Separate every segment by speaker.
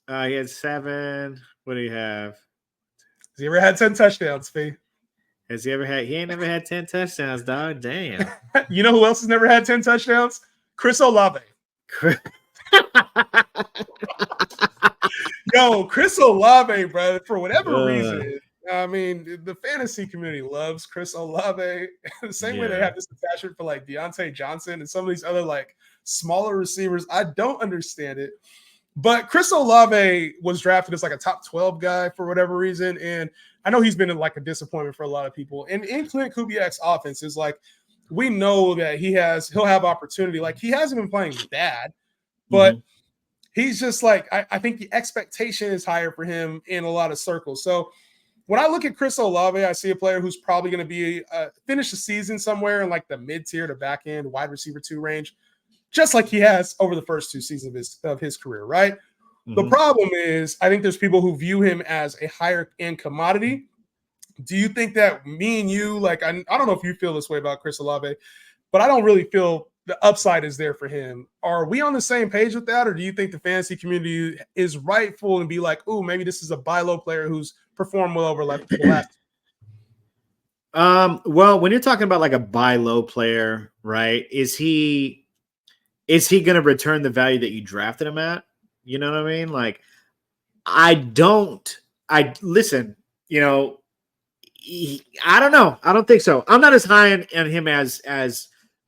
Speaker 1: He had 7. What do you have?
Speaker 2: Has he ever had 10 touchdowns, Fee?
Speaker 1: Has he ever had? He ain't never had 10 touchdowns, dog. Damn.
Speaker 2: You know who else has never had 10 touchdowns? Chris Olave. Yo, Chris Olave, bro, for whatever reason, I mean, the fantasy community loves Chris Olave. The same way they
Speaker 1: yeah.
Speaker 2: have this attachment for like Deontay Johnson and some of these other like smaller receivers. I don't understand it. But Chris Olave was drafted as like a top 12 guy for whatever reason. And I know he's been like a disappointment for a lot of people. And in Clint Kubiak's offense is like, we know that he'll have opportunity. Like he hasn't been playing bad, but he's just like, I think the expectation is higher for him in a lot of circles. So when I look at Chris Olave, I see a player who's probably going to be finish the season somewhere in like the mid-tier to back end wide receiver 2 range, just like he has over the first 2 seasons of his career, right? The problem is I think there's people who view him as a higher end commodity. Do you think that me and you, like, I don't know if you feel this way about Chris Olave, but I don't really feel the upside is there for him. Are we on the same page with that? Or do you think the fantasy community is rightful and be like, oh, maybe this is a buy low player who's performed well over the last?
Speaker 1: Well, when you're talking about like a buy low player, right? Is he going to return the value that you drafted him at? You know what I mean? Like, listen, you know, I don't know. I don't think so. I'm not as high on him as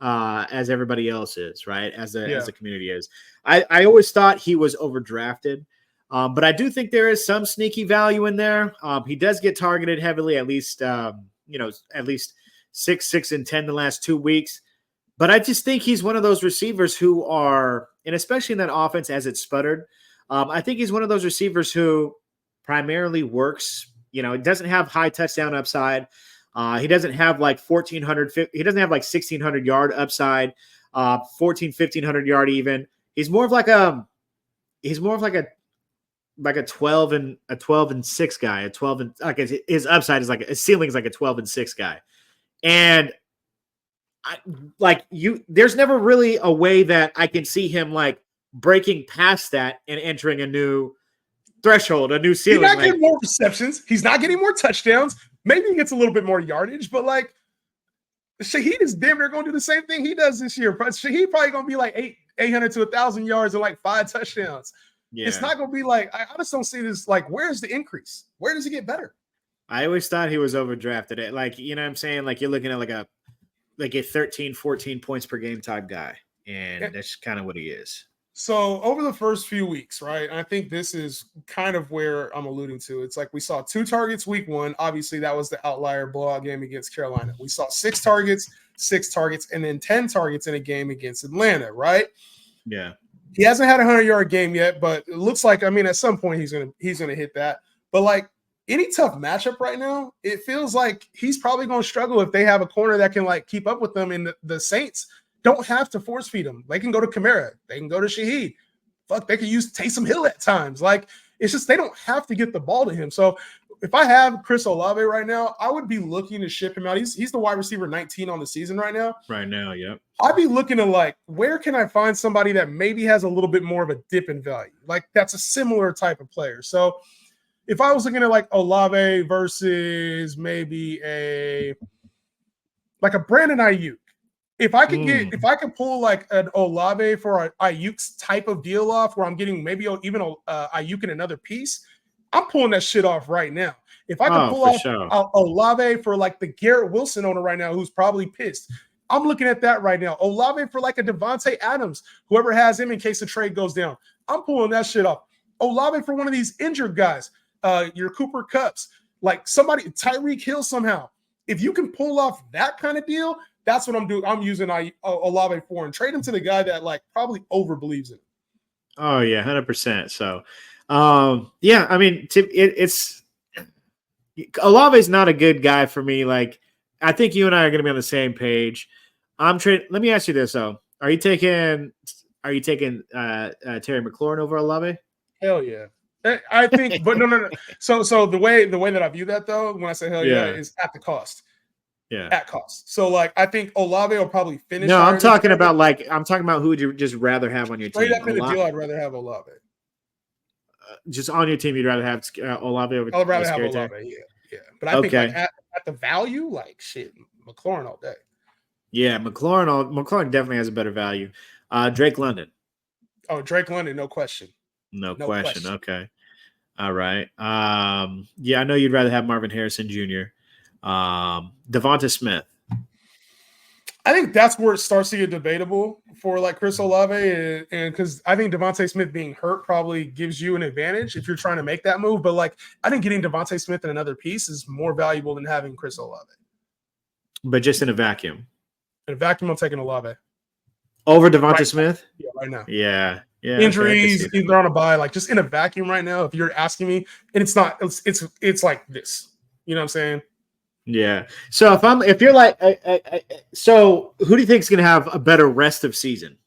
Speaker 1: everybody else is, right? As the community is. I always thought he was overdrafted. But I do think there is some sneaky value in there. He does get targeted heavily, at least 6 and 10 the last 2 weeks. But I just think he's one of those receivers who are, and especially in that offense as it sputtered, I think he's one of those receivers who primarily works. You know, it doesn't have high touchdown upside. He doesn't have like 1,400. He doesn't have like 1,600 yard upside, 1,500 yard even. He's more of like a 12 and 6 guy. A 12 and like his upside is like his ceiling is like a 12 and 6 guy, and there's never really a way that I can see him like breaking past that and entering a new threshold, a new ceiling.
Speaker 2: He's not getting more receptions. He's not getting more touchdowns. Maybe he gets a little bit more yardage, but like Shaheed is damn near going to do the same thing he does this year. Shaheed probably going to be like 800 to 1,000 yards and like 5 touchdowns. Yeah. It's not going to be like, I just don't see this. Like, where's the increase? Where does he get better?
Speaker 1: I always thought he was overdrafted. Like, you know what I'm saying? Like, you're looking at like a 13, 14 points per game type guy. And that's kind of what he is.
Speaker 2: So over the first few weeks, right, I think this is kind of where I'm alluding to. It's like we saw 2 targets week 1. Obviously, that was the outlier blowout game against Carolina. We saw 6 targets, and then 10 targets in a game against Atlanta, right?
Speaker 1: Yeah.
Speaker 2: He hasn't had a 100-yard game yet, but it looks like, I mean, at some point he's gonna hit that. But like any tough matchup right now, it feels like he's probably going to struggle if they have a corner that can like keep up with them. And the Saints don't have to force feed him. They can go to Kamara. They can go to Shaheed. Fuck, they can use Taysom Hill at times. Like, it's just they don't have to get the ball to him. So if I have Chris Olave right now, I would be looking to ship him out. He's the wide receiver 19 on the season right now.
Speaker 1: Right now, yep.
Speaker 2: I'd be looking to like, where can I find somebody that maybe has a little bit more of a dip in value? Like, that's a similar type of player. So if I was looking at like Olave versus maybe a Brandon Ayuk, if I could pull like an Olave for an Ayuk's type of deal off where I'm getting maybe even Ayuk in another piece, I'm pulling that shit off right now. If I can pull off Olave for like the Garrett Wilson owner right now, who's probably pissed, I'm looking at that right now. Olave for like a Devontae Adams, whoever has him in case the trade goes down, I'm pulling that shit off. Olave for one of these injured guys, your Cooper Kupps, like somebody, Tyreek Hill somehow. If you can pull off that kind of deal, that's what I'm doing. I'm using Olave for and trade him to the guy that like probably over believes in it.
Speaker 1: Oh yeah, 100%. So, yeah, I mean, it's Olave's not a good guy for me. Like, I think you and I are going to be on the same page. Let me ask you this though: Are you taking Terry McLaurin over Olave?
Speaker 2: Hell yeah. I think, but no. So the way that I view that though, when I say hell yeah, is at the cost.
Speaker 1: Yeah,
Speaker 2: at cost. So like, I think Olave will probably finish.
Speaker 1: No, I'm talking about who would you just rather have on your team?
Speaker 2: Straight up in the deal, I'd rather have Olave.
Speaker 1: just on your team, you'd rather have Olave over
Speaker 2: I'd rather have
Speaker 1: Scary Terry?
Speaker 2: Olave. Yeah. But I think like
Speaker 1: Okay.
Speaker 2: at the value, like shit, McLaurin all day.
Speaker 1: Yeah, McLaurin definitely has a better value. Drake London.
Speaker 2: Oh, Drake London, no question.
Speaker 1: No
Speaker 2: No
Speaker 1: question.
Speaker 2: question.
Speaker 1: Okay. All right. Yeah, I know you'd rather have Marvin Harrison Jr. Devonta Smith.
Speaker 2: I think that's where it starts to get debatable for like Chris Olave, and because I think Devontae Smith being hurt probably gives you an advantage if you're trying to make that move. But like, I think getting Devontae Smith in another piece is more valuable than having Chris Olave.
Speaker 1: But just in a vacuum.
Speaker 2: In a vacuum, I'm taking Olave
Speaker 1: Over Devonta
Speaker 2: right
Speaker 1: Smith?
Speaker 2: now. Yeah, right now.
Speaker 1: Yeah. Yeah. Okay, I can see
Speaker 2: Injuries,
Speaker 1: that.
Speaker 2: either on a bye, like just in a vacuum right now. If you're asking me, and it's not, it's like this. You know what I'm saying?
Speaker 1: Yeah. So if you're like, so who do you think is going to have a better rest of season?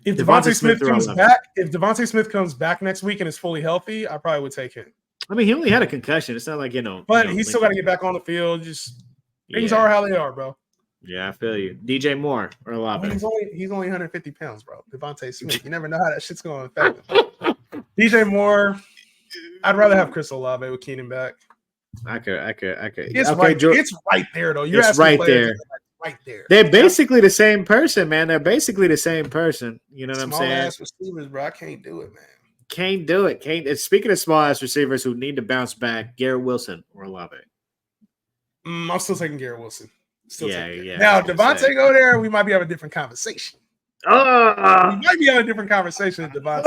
Speaker 2: If
Speaker 1: Devonta
Speaker 2: Devontae
Speaker 1: Smith
Speaker 2: Smith
Speaker 1: or
Speaker 2: comes
Speaker 1: Olave?
Speaker 2: back, if Devontae Smith comes back next week and is fully healthy, I probably would take him.
Speaker 1: I mean, he only had a concussion. It's not like
Speaker 2: But he's still got to
Speaker 1: limping.
Speaker 2: get back on the field. Just things
Speaker 1: Yeah.
Speaker 2: are how they are, bro.
Speaker 1: Yeah, I feel you. DJ Moore or
Speaker 2: I
Speaker 1: Olave?
Speaker 2: mean, he's only 150 pounds, bro. Devontae Smith. You never know how that shit's going to affect him. DJ Moore. I'd rather have Chris Olave with Keenan back.
Speaker 1: I could.
Speaker 2: It's
Speaker 1: okay,
Speaker 2: right. It's right there, though. You're
Speaker 1: it's
Speaker 2: asking
Speaker 1: right
Speaker 2: players
Speaker 1: there.
Speaker 2: right there.
Speaker 1: They're basically the same person, man. They're basically the same person. You know what I'm
Speaker 2: Small
Speaker 1: saying?
Speaker 2: ass receivers, bro. I can't do it, man.
Speaker 1: Can't do it. Can't. Speaking of small ass receivers who need to bounce back, Garrett Wilson or Olave.
Speaker 2: I'm still taking Garrett Wilson.
Speaker 1: Yeah.
Speaker 2: Now, Devontae go there, we might be having a different conversation. We might be having a different conversation with Devontae.